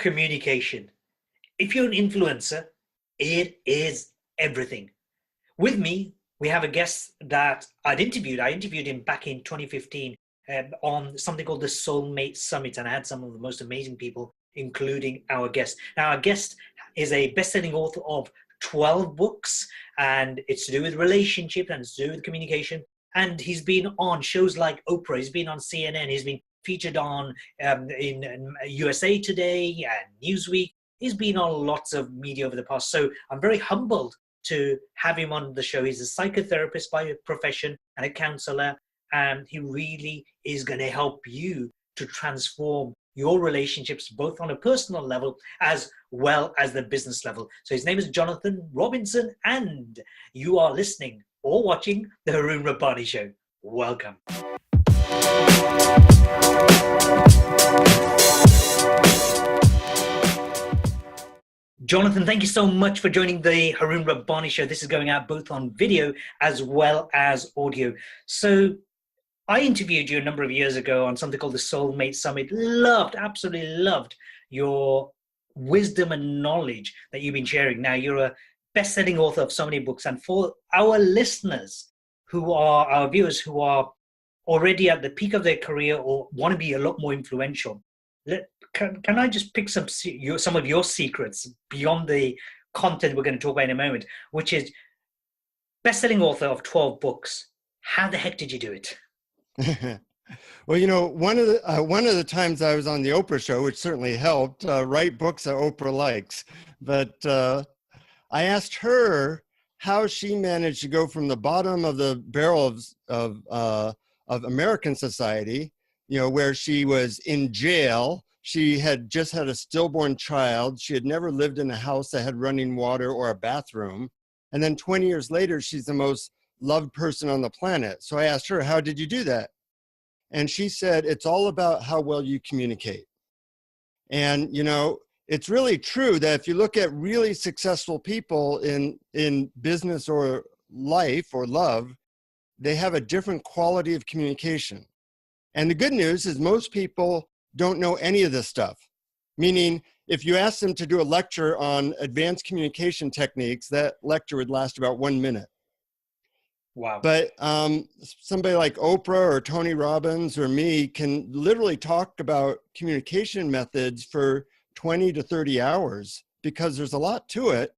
communication. If you're an influencer, it is everything. With me, we have a guest that I'd interviewed. I interviewed him back in 2015 on something called the Soulmate Summit, and I had some of the most amazing people, including our guest. Now, our guest is a best-selling author of 12 books, and it's to do with relationships and it's to do with communication. And he's been on shows like Oprah. He's been on CNN. He's been featured on in USA Today and Newsweek. He's been on lots of media over the past. So I'm very humbled to have him on the show. He's a psychotherapist by profession and a counselor, and he really is going to help you to transform your relationships, both on a personal level as well as the business level. So his name is Jonathan Robinson, and you are listening or watching the Harun Rabbani Show. Welcome. Jonathan, thank you so much for joining the Harun Rabbani Show. This is going out both on video as well as audio. So I interviewed you a number of years ago on something called the Soulmate Summit. Absolutely loved your wisdom and knowledge that you've been sharing. Now, you're a best-selling author of so many books. And for our listeners who are our viewers who are already at the peak of their career or want to be a lot more influential, can I just pick some of your secrets beyond the content we're going to talk about in a moment, which is best-selling author of 12 books. How the heck did you do it? Well, you know, one of the times I was on the Oprah show, which certainly helped, write books that Oprah likes. But I asked her how she managed to go from the bottom of the barrel of American society, you know, where she was in jail. She had just had a stillborn child. She had never lived in a house that had running water or a bathroom. And then 20 years later, she's the most loved person on the planet. So I asked her, how did you do that? And she said, it's all about how well you communicate. And, you know, it's really true that if you look at really successful people in business or life or love, they have a different quality of communication. And the good news is most people don't know any of this stuff. Meaning, if you ask them to do a lecture on advanced communication techniques, that lecture would last about 1 minute. Wow. But somebody like Oprah or Tony Robbins or me can literally talk about communication methods for 20 to 30 hours because there's a lot to it.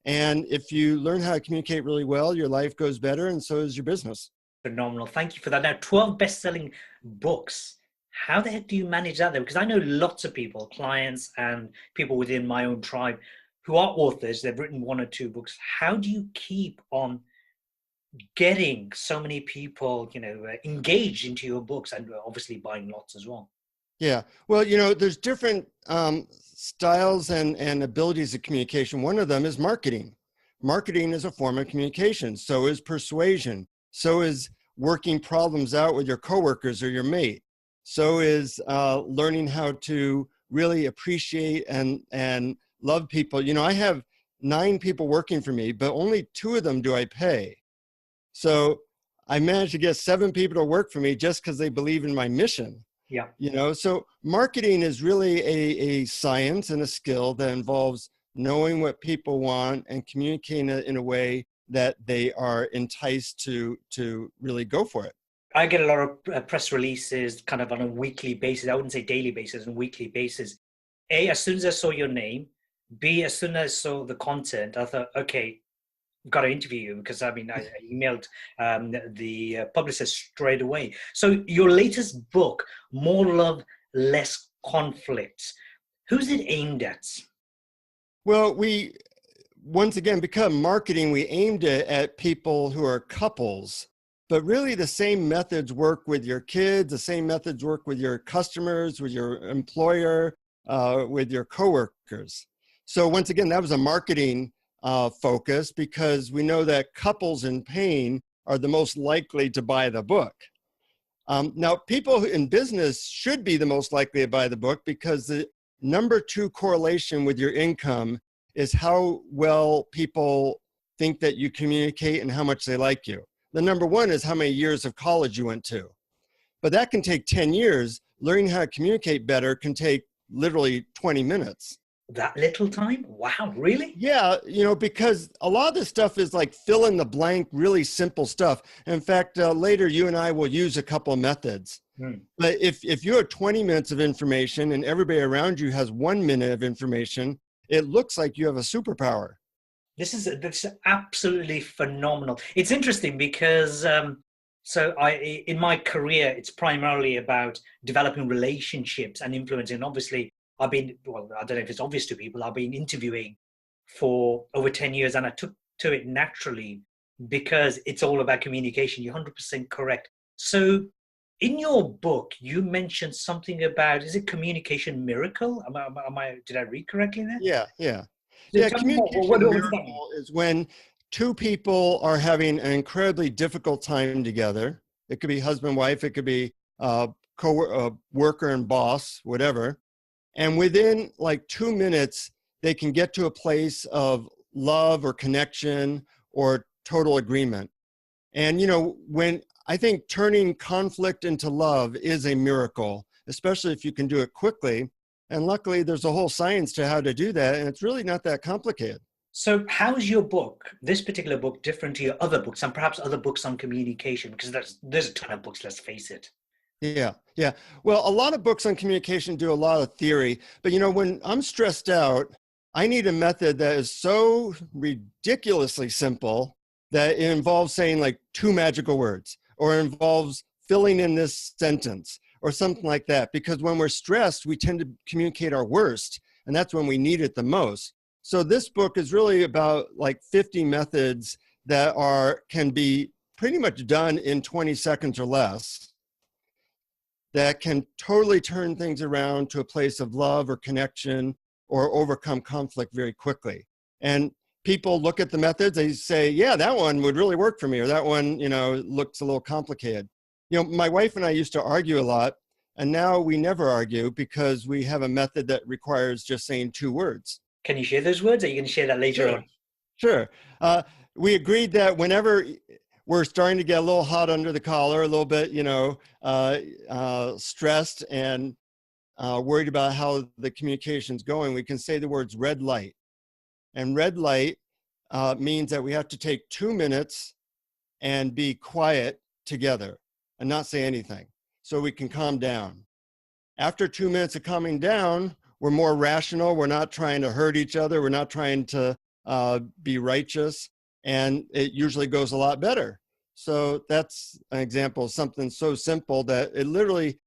And if you learn how to communicate really well, your life goes better and so is your business. Phenomenal. Thank you for that. Now, 12 best-selling books. How the heck do you manage that though? Because I know lots of people, clients and people within my own tribe who are authors, they've written 1 or 2 books. How do you keep on getting so many people, you know, engaged into your books and obviously buying lots as well? Yeah, well, you know, there's different styles and abilities of communication. One of them is marketing. Marketing is a form of communication. So is persuasion. So is working problems out with your coworkers or your mate. So is learning how to really appreciate and love people. You know, I have 9 people working for me, but only 2 of them do I pay. So I managed to get 7 people to work for me just because they believe in my mission. Yeah. You know, so marketing is really a science and a skill that involves knowing what people want and communicating it in a way that they are enticed to really go for it. I get a lot of press releases kind of on a weekly basis. I wouldn't say daily basis, on a weekly basis. A, as soon as I saw your name. B, as soon as I saw the content, I thought, okay, I've got to interview you because I mean, I emailed the publicist straight away. So your latest book, More Love, Less Conflict, who's it aimed at? Well, once again, because marketing, we aimed it at people who are couples, but really the same methods work with your kids, the same methods work with your customers, with your employer, with your coworkers. So once again, that was a marketing focus because we know that couples in pain are the most likely to buy the book. Now, people in business should be the most likely to buy the book because the number 2 correlation with your income is how well people think that you communicate and how much they like you. The number 1 is how many years of college you went to. But that can take 10 years. Learning how to communicate better can take literally 20 minutes. That little time? Wow, really? Yeah, because a lot of this stuff is like fill in the blank, really simple stuff. In fact, later you and I will use a couple of methods. Hmm. But if you have 20 minutes of information and everybody around you has 1 minute of information, it looks like you have a superpower. This is absolutely phenomenal. It's interesting because in my career, it's primarily about developing relationships and influencing. Obviously, I don't know if it's obvious to people, I've been interviewing for over 10 years, and I took to it naturally because it's all about communication. You're 100% correct. So in your book, you mentioned something about, is it communication miracle? Did I read correctly there? Yeah, yeah. So Yeah, tell me more. communication What does that mean? miracle is when two people are having an incredibly difficult time together. It could be husband, wife, it could be worker and boss, whatever. And within like 2 minutes, they can get to a place of love or connection or total agreement. And, when I think turning conflict into love is a miracle, especially if you can do it quickly. And luckily, there's a whole science to how to do that. And it's really not that complicated. So how is your book, this particular book, different to your other books and perhaps other books on communication? Because there's a ton of books, let's face it. Yeah, yeah. Well, a lot of books on communication do a lot of theory. But, when I'm stressed out, I need a method that is so ridiculously simple that it involves saying like 2 magical words, or involves filling in this sentence or something like that. Because when we're stressed, we tend to communicate our worst, and that's when we need it the most. So this book is really about like 50 methods that can be pretty much done in 20 seconds or less, that can totally turn things around to a place of love or connection or overcome conflict very quickly. And people look at the methods, they say, yeah, that one would really work for me, or that one, looks a little complicated. My wife and I used to argue a lot, and now we never argue because we have a method that requires just saying 2 words. Can you share those words? Or are you going to share that later on? Sure. We agreed that whenever we're starting to get a little hot under the collar, a little bit, stressed and worried about how the communication's going, we can say the words red light. And red light means that we have to take 2 minutes and be quiet together and not say anything so we can calm down. After 2 minutes of calming down, we're more rational. We're not trying to hurt each other. We're not trying to be righteous. And it usually goes a lot better. So that's an example of something so simple that it literally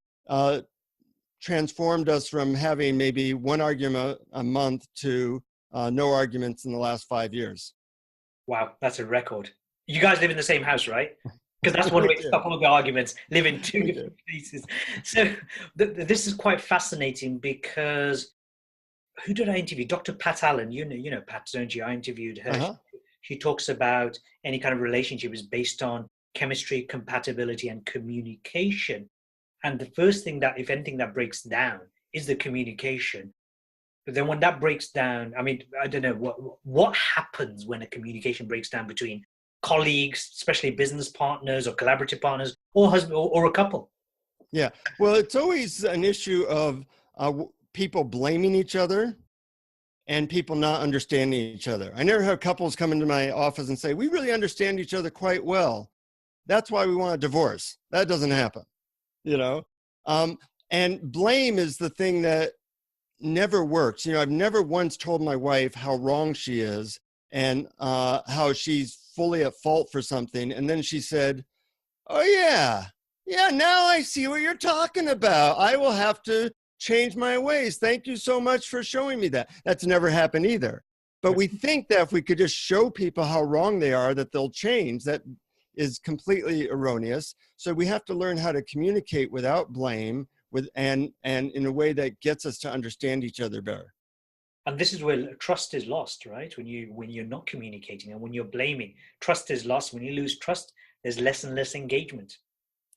transformed us from having maybe 1 argument a month to no arguments in the last 5 years. Wow, that's a record. You guys live in the same house, right? Because that's one way to stop all the arguments, live in 2 different places. So this is quite fascinating because who did I interview? Dr. Pat Allen. You know Pat, don't you? I interviewed her. Uh-huh. She talks about any kind of relationship is based on chemistry, compatibility, and communication. And the first thing that, if anything, that breaks down is the communication. But then when that breaks down, I don't know, what happens when a communication breaks down between colleagues, especially business partners or collaborative partners, or husband or a couple? Yeah, well, it's always an issue of people blaming each other and people not understanding each other. I never have couples come into my office and say, we really understand each other quite well. That's why we want a divorce. That doesn't happen, and blame is the thing that never works. I've never once told my wife how wrong she is and how she's fully at fault for something. And then she said, oh yeah, now I see what you're talking about. I will have to change my ways. Thank you so much for showing me that. That's never happened either. But we think that if we could just show people how wrong they are, that they'll change. That is completely erroneous. So we have to learn how to communicate without blame, and in a way that gets us to understand each other better. And this is where trust is lost, right? When you're not communicating and when you're blaming, trust is lost. When you lose trust, there's less and less engagement.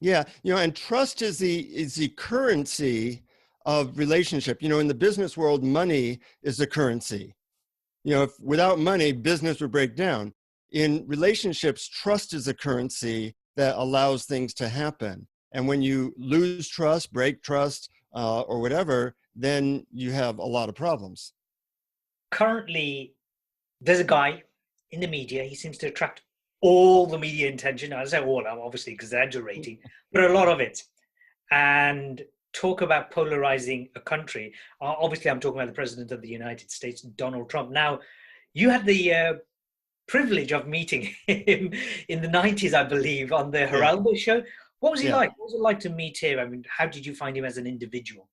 Yeah, and trust is the currency of relationship. In the business world, money is the currency. If without money, business would break down. In relationships, trust is a currency that allows things to happen. And when you lose trust, break trust, or whatever, then you have a lot of problems. Currently, there's a guy in the media. He seems to attract all the media attention. I say all, I'm obviously exaggerating, but a lot of it. And talk about polarizing a country. Obviously, I'm talking about the President of the United States, Donald Trump. Now, you had the privilege of meeting him in the 90s, I believe, on the Yeah. Geraldo show. What was he Yeah. like? What was it like to meet him? I mean, how did you find him as an individual?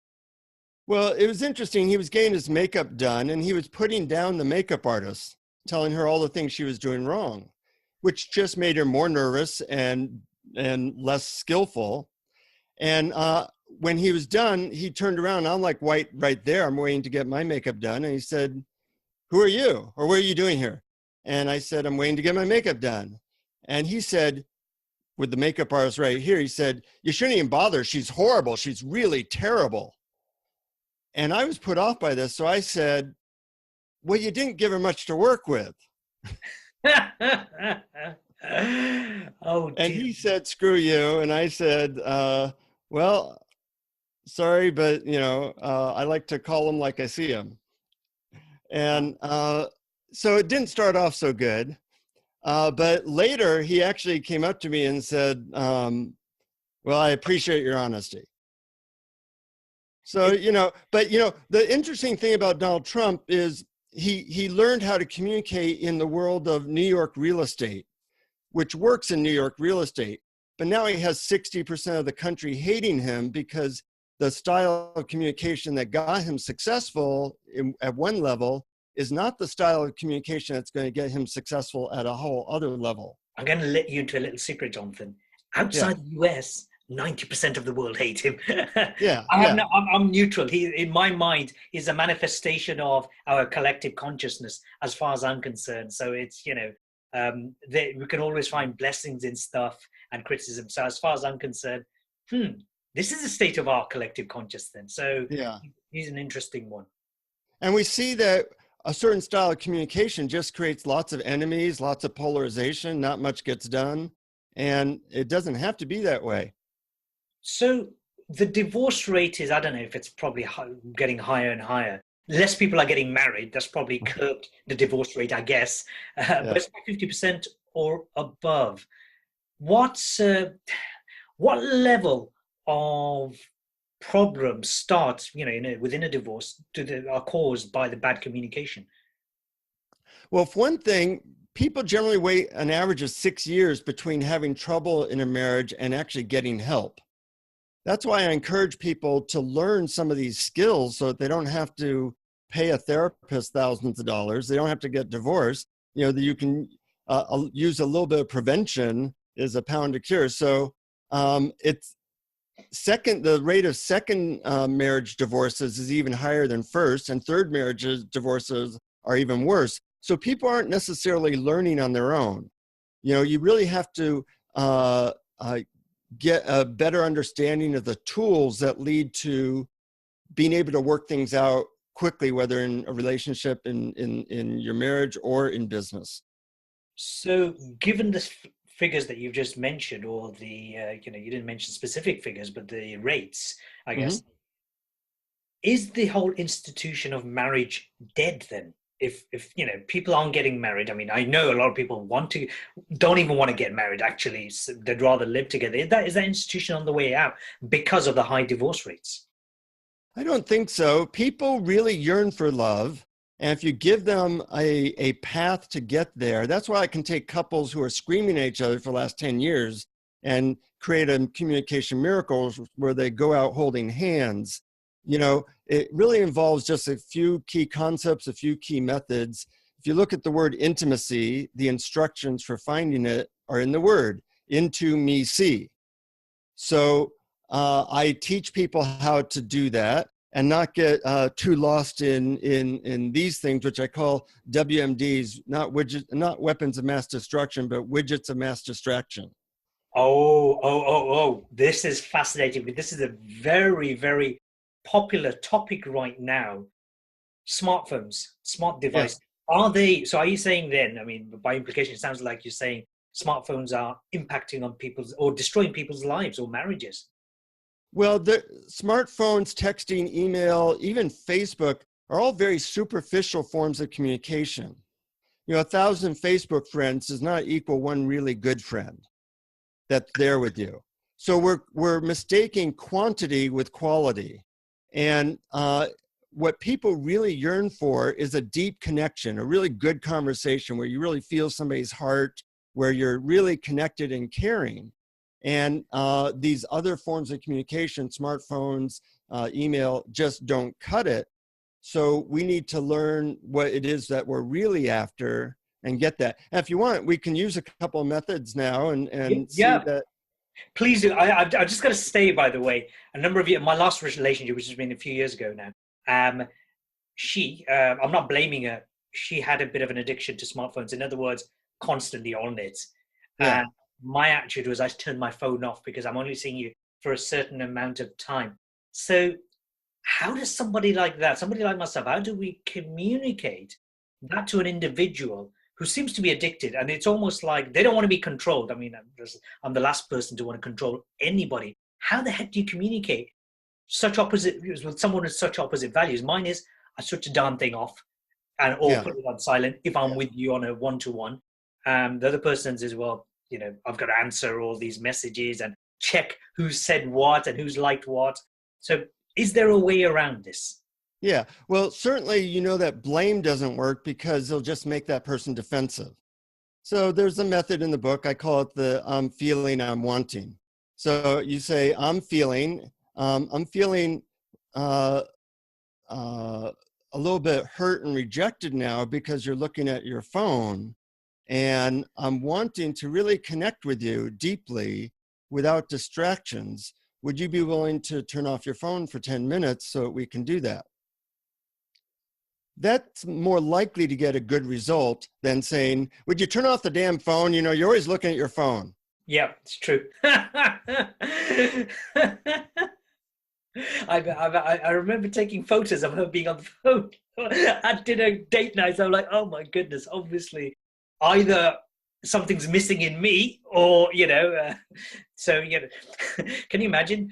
Well, it was interesting. He was getting his makeup done and he was putting down the makeup artist, telling her all the things she was doing wrong, which just made her more nervous and less skillful. And when he was done, he turned around. I'm like right there. I'm waiting to get my makeup done. And he said, "Who are you? Or what are you doing here?" And I said, "I'm waiting to get my makeup done." And he said, with the makeup artist right here, he said, "You shouldn't even bother. She's horrible. She's really terrible." And I was put off by this. So I said, "Well, you didn't give her much to work with." Oh, And dear. he said, "Screw you." And I said, "Well, sorry, but I like to call them like I see them." And so it didn't start off so good. But later he actually came up to me and said, "Well, I appreciate your honesty." So, the interesting thing about Donald Trump is he learned how to communicate in the world of New York real estate, which works in New York real estate. But now he has 60% of the country hating him because the style of communication that got him successful at one level is not the style of communication that's going to get him successful at a whole other level. I'm going to let you into a little secret, Jonathan. Yeah. Outside the US, 90% of the world hate him. Yeah. Yeah. I'm neutral. He, in my mind, is a manifestation of our collective consciousness, as far as I'm concerned. So it's, we can always find blessings in stuff and criticism. So as far as I'm concerned, this is a state of our collective consciousness. So Yeah. he's an interesting one. And we see that a certain style of communication just creates lots of enemies, lots of polarization, not much gets done. And it doesn't have to be that way. So the divorce rate is, I don't know if it's probably getting higher and higher. Less people are getting married. That's probably curbed the divorce rate, I guess. But it's like 50% or above. What level of problems start, within a divorce are caused by the bad communication? Well, for one thing, people generally wait an average of 6 years between having trouble in a marriage and actually getting help. That's why I encourage people to learn some of these skills so that they don't have to pay a therapist thousands of dollars. They don't have to get divorced. That you can use a little bit of prevention is a pound of cure. So it's the rate of second marriage divorces is even higher than first, and third marriage divorces are even worse. So people aren't necessarily learning on their own. You really have to get a better understanding of the tools that lead to being able to work things out quickly, whether in a relationship, in your marriage, or in business. So given the figures that you've just mentioned, or the, you didn't mention specific figures, but the rates, I guess, is the whole institution of marriage dead then? If people aren't getting married, I mean, I know a lot of people don't even want to get married, actually. So they'd rather live together. Is that institution on the way out because of the high divorce rates? I don't think so. People really yearn for love. And if you give them a path to get there, that's why I can take couples who are screaming at each other for the last 10 years and create a communication miracle where they go out holding hands. It really involves just a few key concepts, a few key methods. If you look at the word intimacy, the instructions for finding it are in the word, into me see. So I teach people how to do that and not get too lost in these things, which I call WMDs, not weapons of mass destruction, but widgets of mass distraction. Oh, this is fascinating. This is a very, very popular topic right now. Smartphones, smart devices. Yeah. Are you saying then, I mean, by implication, it sounds like you're saying smartphones are impacting on people's or destroying people's lives or marriages? Well, the smartphones, texting, email, even Facebook are all very superficial forms of communication. 1,000 Facebook friends does not equal one really good friend that's there with you. So we're mistaking quantity with quality. And what people really yearn for is a deep connection, a really good conversation where you really feel somebody's heart, where you're really connected and caring. And these other forms of communication, smartphones, email, just don't cut it. So we need to learn what it is that we're really after and get that. And if you want, we can use a couple of methods now and see Yeah, that. please do. I've just got to say, by the way, a number of years, my last relationship, which has been a few years ago now, I'm not blaming her. She had a bit of an addiction to smartphones. In other words, constantly on it. Yeah, And my attitude was I turned my phone off because I'm only seeing you for a certain amount of time. So how does somebody like that, somebody like myself, how do we communicate that to an individual who seems to be addicted? And it's almost like they don't want to be controlled. I mean, I'm the last person to want to control anybody. How the heck do you communicate such opposite views with someone with such opposite values? Mine is I switch the darn thing off and or yeah, put it on silent if I'm yeah. with you on a one-to-one. The other person's as well, I've got to answer all these messages and check who said what and who's liked what. So is there a way around this? Yeah. Well, certainly, that blame doesn't work because they'll just make that person defensive. So there's a method in the book. I call it the I'm feeling, I'm wanting. So you say, I'm feeling uh, a little bit hurt and rejected now because you're looking at your phone, and I'm wanting to really connect with you deeply without distractions. Would you be willing to turn off your phone for 10 minutes so we can do that? That's more likely to get a good result than saying, would you turn off the damn phone? You're always looking at your phone. Yeah, it's true. I remember taking photos of her being on the phone at dinner date nights. I'm like, oh my goodness, obviously either something's missing in me or, so, can you imagine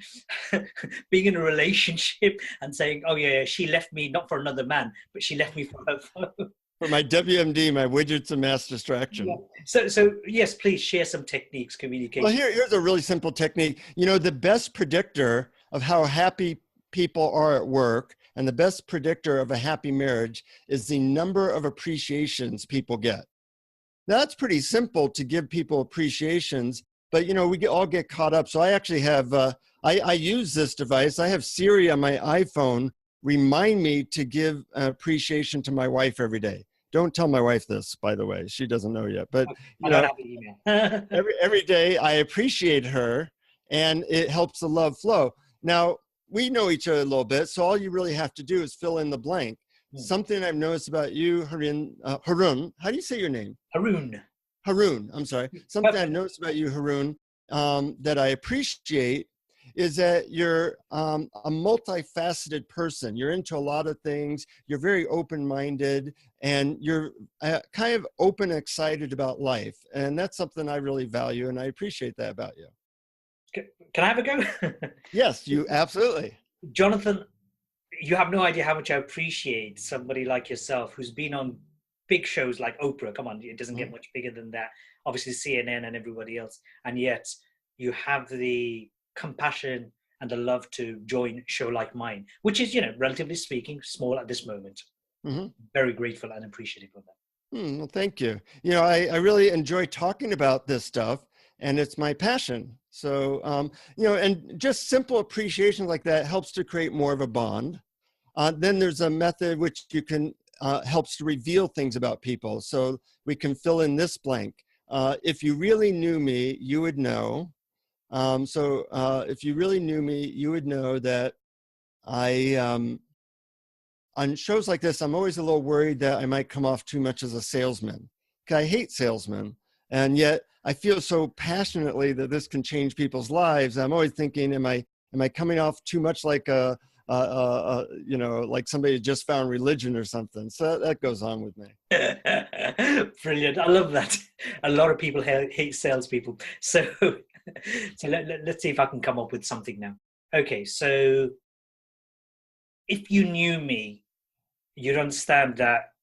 being in a relationship and saying, oh yeah, she left me not for another man, but she left me for her phone. For my WMD, my widgets of mass Yeah. distraction. So yes, please share some techniques, Well, communication. here's a really simple technique. The best predictor of how happy people are at work and the best predictor of a happy marriage is the number of appreciations people get. That's pretty simple to give people appreciations, but we all get caught up. So I actually have, I use this device. I have Siri on my iPhone remind me to give appreciation to my wife every day. Don't tell my wife this, by the way. She doesn't know yet, but I don't have the email. every day I appreciate her, and it helps the love flow. Now, we know each other a little bit, so all you really have to do is fill in the blank. Something I've noticed about you, Harun, how do you say your name? Harun, I'm sorry. Something I've noticed about you, Harun, that I appreciate is that you're a multifaceted person. You're into a lot of things. You're very open-minded, and you're kind of open and excited about life. And that's something I really value, and I appreciate that about you. Can I have a go? Yes, you absolutely. Jonathan, you have no idea how much I appreciate somebody like yourself who's been on big shows like Oprah. Come on, it doesn't get much bigger than that. Obviously, CNN and everybody else. And yet you have the compassion and the love to join a show like mine, which is, relatively speaking, small at this moment. Mm-hmm. Very grateful and appreciative of that. Well, thank you. I really enjoy talking about this stuff, and it's my passion. So, and just simple appreciation like that helps to create more of a bond. Then there's a method which you can helps to reveal things about people. So we can fill in this blank. If you really knew me, you would know. If you really knew me, you would know that on shows like this, I'm always a little worried that I might come off too much as a salesman. I hate salesmen, and yet I feel so passionately that this can change people's lives. I'm always thinking, am I coming off too much like like somebody who just found religion or something? So that goes on with me. Brilliant. I love that. A lot of people hate salespeople. So let's see if I can come up with something now. Okay, so if you knew me, you'd understand that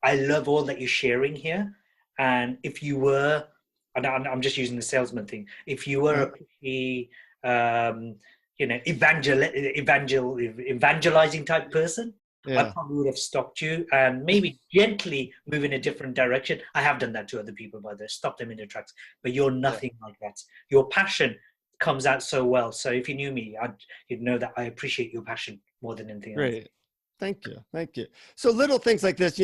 I love all that you're sharing here. And if you were, and I'm just using the salesman thing, if you were a pushy, um, evangelizing type person, I Yeah. probably would have stopped you and maybe gently move in a different direction. I have done that to other people, by the way, stop them in their tracks. But you're Yeah. nothing like that. Your passion comes out so well. So if you knew me, you'd know that I appreciate your passion more than anything else. Great. Thank you. Thank you. So little things like this,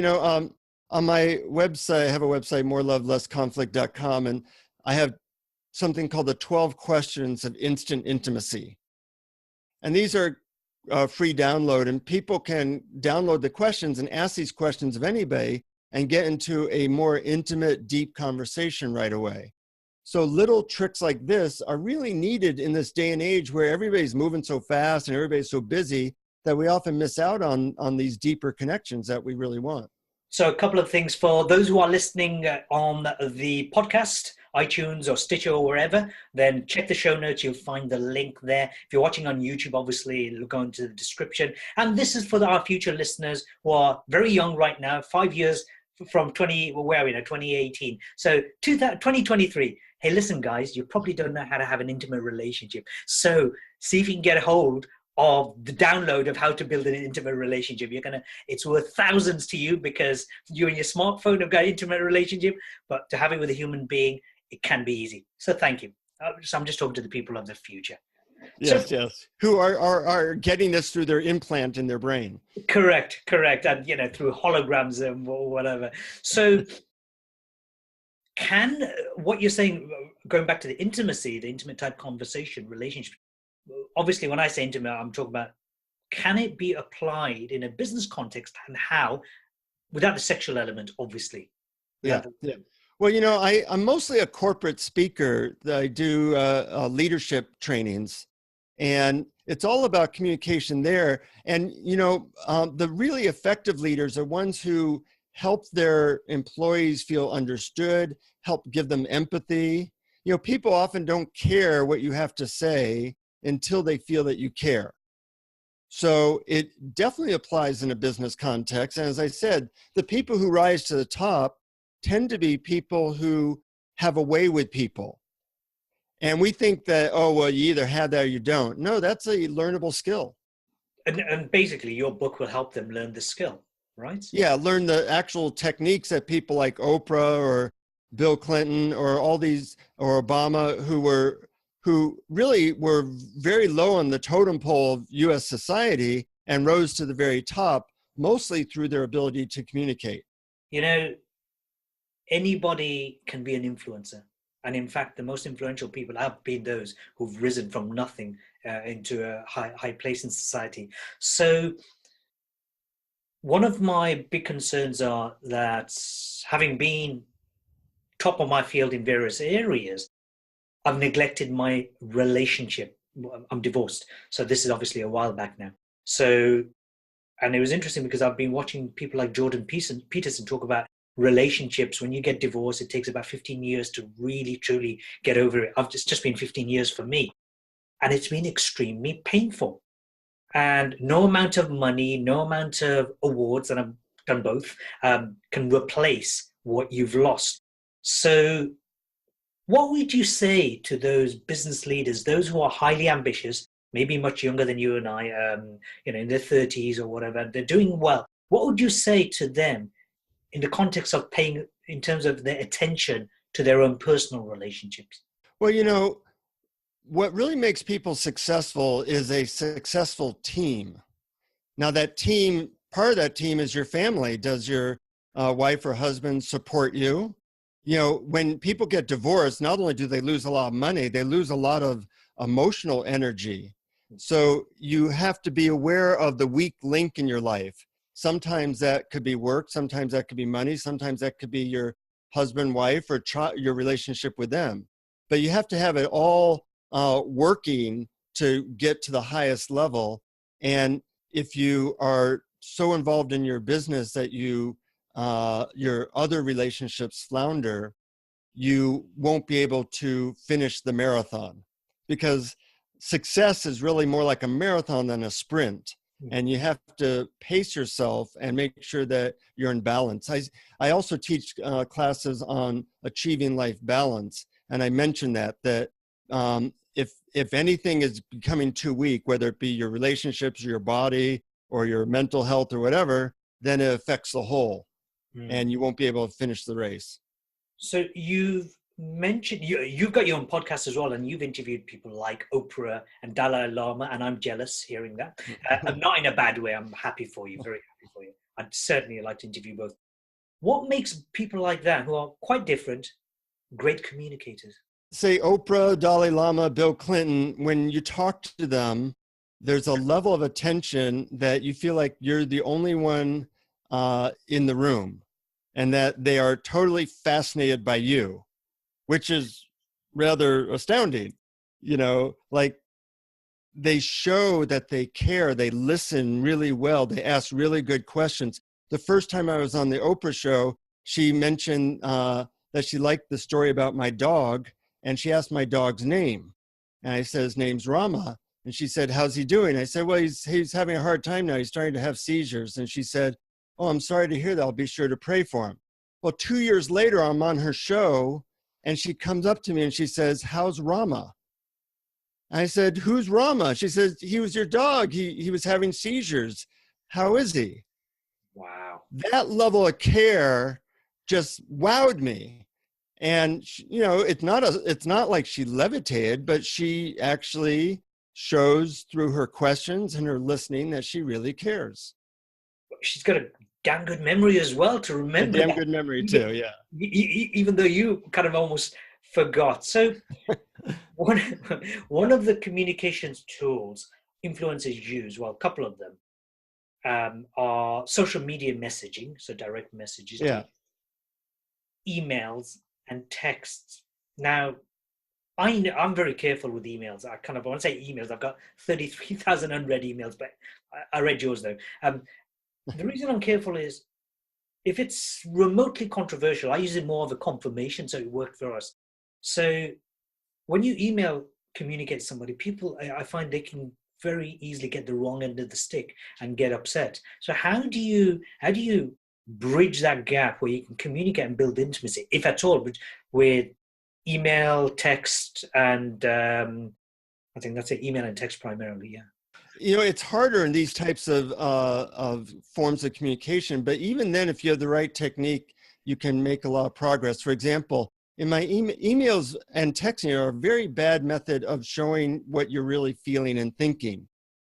on my website, I have a website, morelovelessconflict.com, and I have something called the 12 questions of instant intimacy. And these are free download, and people can download the questions and ask these questions of anybody and get into a more intimate, deep conversation right away. So little tricks like this are really needed in this day and age where everybody's moving so fast and everybody's so busy that we often miss out on these deeper connections that we really want. So, a couple of things for those who are listening on the podcast, iTunes or Stitcher or wherever, then check the show notes. You'll find the link there. If you're watching on YouTube, obviously, it'll go into the description. And this is for our future listeners who are very young right now, 5 years from 2018. So, 2023. Hey, listen, guys, you probably don't know how to have an intimate relationship. So, see if you can get a hold of the download of how to build an intimate relationship. It's worth thousands to you because you and your smartphone have got an intimate relationship, but to have it with a human being, it can be easy. So thank you. So I'm just talking to the people of the future. Yes, yes. Who are getting this through their implant in their brain. Correct. And, through holograms and whatever. So what you're saying, going back to the intimacy, the intimate type conversation, relationship, obviously when I say intimate, I'm talking about, can it be applied in a business context and how, without the sexual element, obviously? Yeah. Well, I'm mostly a corporate speaker. I do leadership trainings, and it's all about communication there. And, the really effective leaders are ones who help their employees feel understood, help give them empathy. People often don't care what you have to say until they feel that you care. So it definitely applies in a business context. And as I said, the people who rise to the top tend to be people who have a way with people. And we think that, oh, well, you either have that or you don't. No, that's a learnable skill. And basically, your book will help them learn the skill, right? Yeah, learn the actual techniques that people like Oprah or Bill Clinton or all these, or Obama, who really were very low on the totem pole of US society and rose to the very top, mostly through their ability to communicate. Anybody can be an influencer. And in fact, the most influential people have been those who've risen from nothing into a high place in society. So one of my big concerns are that, having been top of my field in various areas, I've neglected my relationship. I'm divorced. So this is obviously a while back now. So, and it was interesting because I've been watching people like Jordan Peterson talk about relationships. When you get divorced, it takes about 15 years to really, truly get over it. It's just been 15 years for me. And it's been extremely painful. And no amount of money, no amount of awards, and I've done both, can replace what you've lost. So what would you say to those business leaders, those who are highly ambitious, maybe much younger than you and I, in their 30s or whatever, they're doing well. What would you say to them in the context of paying, in terms of their attention to their own personal relationships? Well, what really makes people successful is a successful team. Now, that team, part of that team is your family. Does your wife or husband support you? When people get divorced, not only do they lose a lot of money, they lose a lot of emotional energy. So you have to be aware of the weak link in your life. Sometimes that could be work, sometimes that could be money, sometimes that could be your husband, wife, or your relationship with them. But you have to have it all working to get to the highest level. And if you are so involved in your business that your other relationships flounder, you won't be able to finish the marathon. Because success is really more like a marathon than a sprint. And you have to pace yourself and make sure that you're in balance. I also teach classes on achieving life balance. And I mentioned that if anything is becoming too weak, whether it be your relationships or your body or your mental health or whatever, then it affects the whole and you won't be able to finish the race. So you've mentioned you've got your own podcast as well, and you've interviewed people like Oprah and Dalai Lama, and I'm jealous hearing that. I'm not in a bad way. I'm happy for you, very happy for you. I'd certainly like to interview both. What makes people like that, who are quite different, great communicators? Say Oprah, Dalai Lama, Bill Clinton, when you talk to them, there's a level of attention that you feel like you're the only one in the room, and that they are totally fascinated by you, which is rather astounding. You know, like they show that they care, they listen really well, they ask really good questions. The first time I was on the Oprah show, she mentioned that she liked the story about my dog, and she asked my dog's name. And I said, his name's Rama. And she said, how's he doing? I said, well, he's having a hard time now. He's starting to have seizures. And she said, oh, I'm sorry to hear that. I'll be sure to pray for him. Well, 2 years later, I'm on her show, and she comes up to me and she says, how's Rama? I said, who's Rama? She says, he was your dog. He was having seizures. How is he? Wow. That level of care just wowed me. And, you know, it's not like she levitated, but she actually shows through her questions and her listening that she really cares. She's got a damn good memory as well to remember. A damn good memory too, yeah. Even though you kind of almost forgot. So one of the communications tools influencers use, well, a couple of them, are social media messaging, so direct messages, emails and texts. Now, I'm very careful with emails. I want to say emails. I've got 33,000 unread emails, but I read yours though. The reason I'm careful is if it's remotely controversial, I use it more of a confirmation, so it worked for us. So when you communicate to somebody, people, I find they can very easily get the wrong end of the stick and get upset. So how do you bridge that gap where you can communicate and build intimacy, if at all, with email, text, and I think that's it, email and text primarily, yeah. You know, it's harder in these types of forms of communication, but even then, if you have the right technique, you can make a lot of progress. For example, in my emails and texting are a very bad method of showing what you're really feeling and thinking.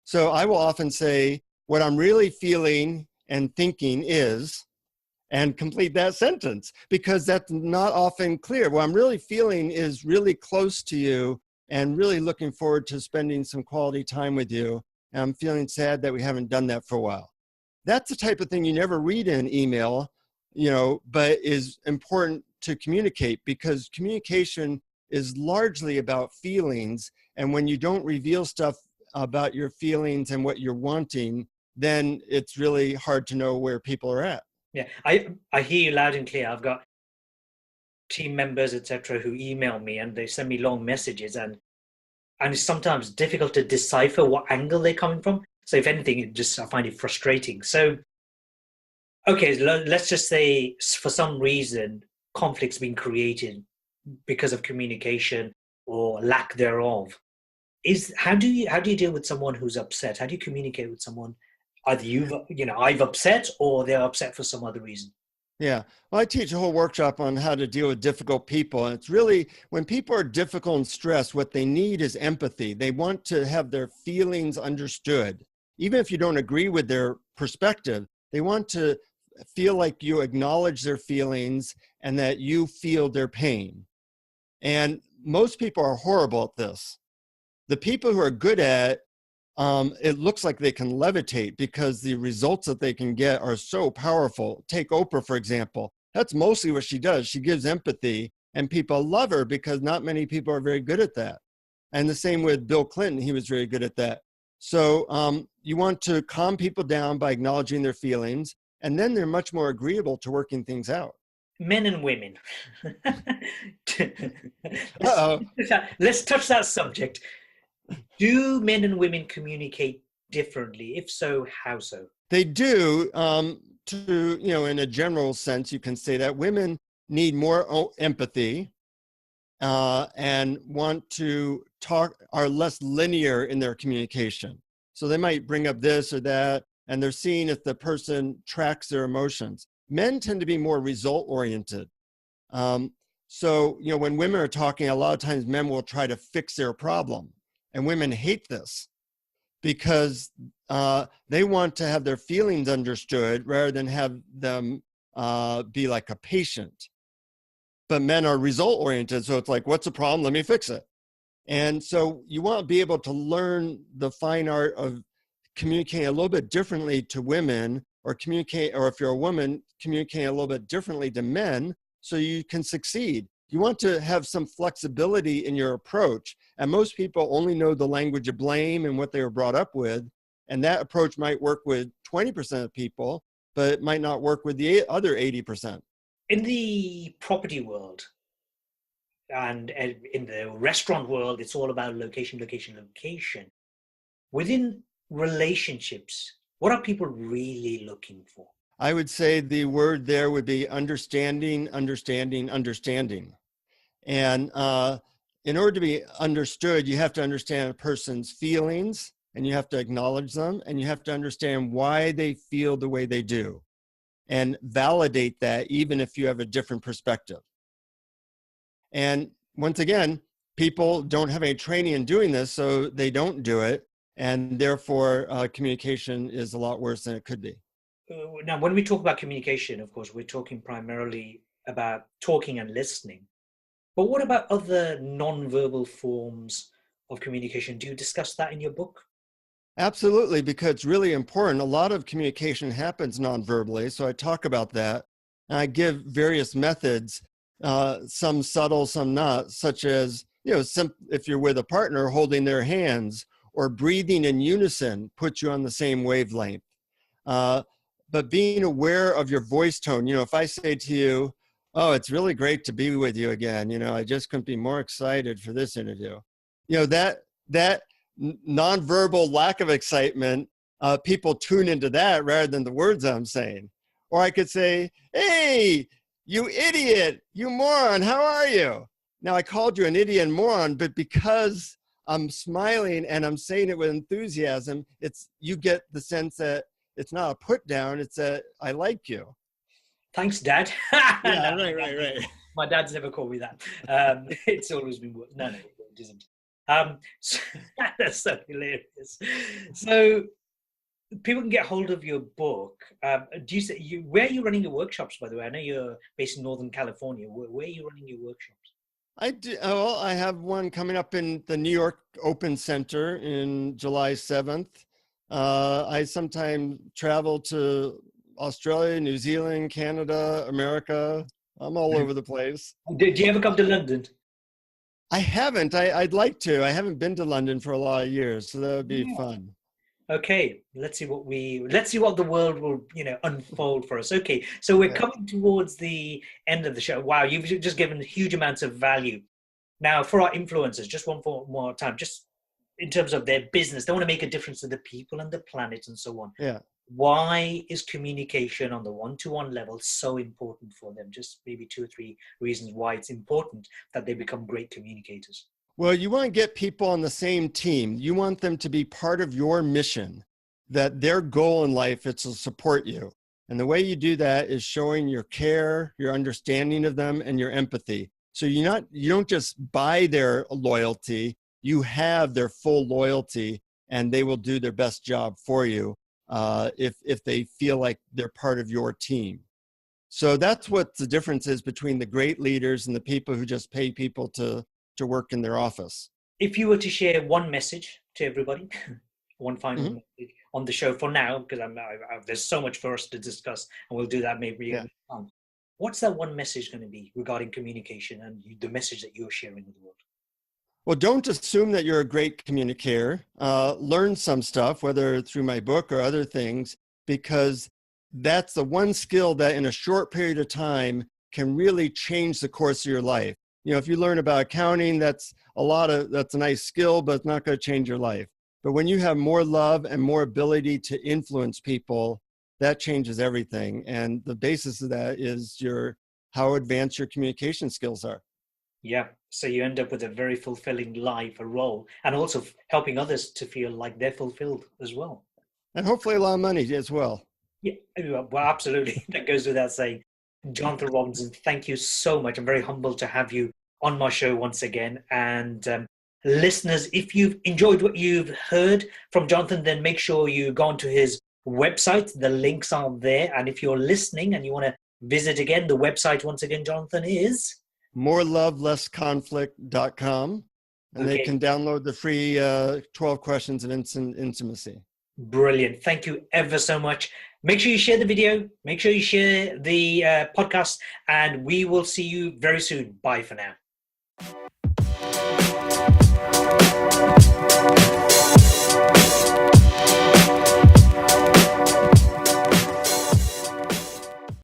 So I will often say, what I'm really feeling and thinking is, and complete that sentence, because that's not often clear. What I'm really feeling is really close to you and really looking forward to spending some quality time with you. And I'm feeling sad that we haven't done that for a while. That's the type of thing you never read in an email, you know, but is important to communicate, because communication is largely about feelings. And when you don't reveal stuff about your feelings and what you're wanting, then it's really hard to know where people are at. Yeah, I hear you loud and clear. I've got team members, etc., who email me and they send me long messages, and it's sometimes difficult to decipher what angle they're coming from. So if anything, I find it frustrating. So, okay, let's just say for some reason, conflict's been created because of communication or lack thereof. How do you deal with someone who's upset? How do you communicate with someone? Either I've upset, or they're upset for some other reason. Yeah. Well, I teach a whole workshop on how to deal with difficult people. And it's really, when people are difficult and stressed, what they need is empathy. They want to have their feelings understood. Even if you don't agree with their perspective, they want to feel like you acknowledge their feelings and that you feel their pain. And most people are horrible at this. The people who are good at it looks like they can levitate because the results that they can get are so powerful. Take Oprah, for example. That's mostly what she does. She gives empathy, and people love her because not many people are very good at that. And the same with Bill Clinton. He was very good at that. So you want to calm people down by acknowledging their feelings, and then they're much more agreeable to working things out. Men and women. Let's touch that subject. Do men and women communicate differently? If so, how so? They do. In a general sense, you can say that women need more empathy and want to talk, are less linear in their communication. So they might bring up this or that, and they're seeing if the person tracks their emotions. Men tend to be more result oriented. When women are talking, a lot of times men will try to fix their problem, and women hate this because they want to have their feelings understood rather than have them be like a patient. But men are result oriented. So it's like, what's the problem? Let me fix it. And so you want to be able to learn the fine art of communicating a little bit differently to women, or if you're a woman, communicating a little bit differently to men so you can succeed. You want to have some flexibility in your approach. And most people only know the language of blame and what they were brought up with. And that approach might work with 20% of people, but it might not work with the other 80%. In the property world and in the restaurant world, it's all about location, location, location. Within relationships, what are people really looking for? I would say the word there would be understanding, understanding, understanding. And in order to be understood, you have to understand a person's feelings, and you have to acknowledge them, and you have to understand why they feel the way they do, and validate that even if you have a different perspective. And once again, people don't have any training in doing this, so they don't do it. And therefore, communication is a lot worse than it could be. Now, when we talk about communication, of course, we're talking primarily about talking and listening. But what about other non-verbal forms of communication? Do you discuss that in your book? Absolutely, because it's really important. A lot of communication happens non-verbally, so I talk about that. And I give various methods, some subtle, some not, such as, if you're with a partner, holding their hands or breathing in unison puts you on the same wavelength. But being aware of your voice tone, if I say to you, oh, it's really great to be with you again, I just couldn't be more excited for this interview. That nonverbal lack of excitement, people tune into that rather than the words I'm saying. Or I could say, hey, you idiot, you moron, how are you? Now I called you an idiot and moron, but because I'm smiling and I'm saying it with enthusiasm, you get the sense that it's not a put down, it's a, I like you. Thanks, Dad. Yeah, No, right. My dad's never called me that. It's always been, no, it isn't. So, that's so hilarious. So people can get hold of your book. Do you say where are you running your workshops, by the way? I know you're based in Northern California. Where are you running your workshops? I do. Well, I have one coming up in the New York Open Center in July 7th. I sometimes travel to Australia, New Zealand, Canada, America. I'm all over the place. Do you ever come to London? I haven't. I'd like to. I haven't been to London for a lot of years, so that would be fun. Okay, let's see what the world will, unfold for us. Okay, so we're coming towards the end of the show. Wow, you've just given huge amounts of value. Now, for our influencers, just one more time, just in terms of their business, they want to make a difference to the people and the planet and so on. Yeah. Why is communication on the one-to-one level so important for them? Just maybe 2 or 3 reasons why it's important that they become great communicators. Well, you want to get people on the same team. You want them to be part of your mission, that their goal in life is to support you. And the way you do that is showing your care, your understanding of them, and your empathy. So you don't just buy their loyalty, you have their full loyalty, and they will do their best job for you if they feel like they're part of your team. So that's what the difference is between the great leaders and the people who just pay people to work in their office. If you were to share one message to everybody, one final message on the show for now, because there's so much for us to discuss, and we'll do that maybe another time. What's that one message going to be regarding communication and the message that you're sharing with the world? Well, don't assume that you're a great communicator. Learn some stuff, whether through my book or other things, because that's the one skill that in a short period of time can really change the course of your life. You know, if you learn about accounting, that's a nice skill, but it's not going to change your life. But when you have more love and more ability to influence people, that changes everything. And the basis of that is how advanced your communication skills are. Yeah. So you end up with a very fulfilling life, a role, and also helping others to feel like they're fulfilled as well. And hopefully a lot of money as well. Yeah, well, absolutely. That goes without saying. Jonathan Robinson, thank you so much. I'm very humbled to have you on my show once again. And listeners, if you've enjoyed what you've heard from Jonathan, then make sure you go onto his website. The links are there. And if you're listening and you want to visit again, the website, once again, Jonathan, is morelovelessconflict.com. And they okay. can download the free 12 questions of intimacy. Brilliant. Thank you ever so much. Make sure you share the video. Make sure you share the podcast. And we will see you very soon. Bye for now.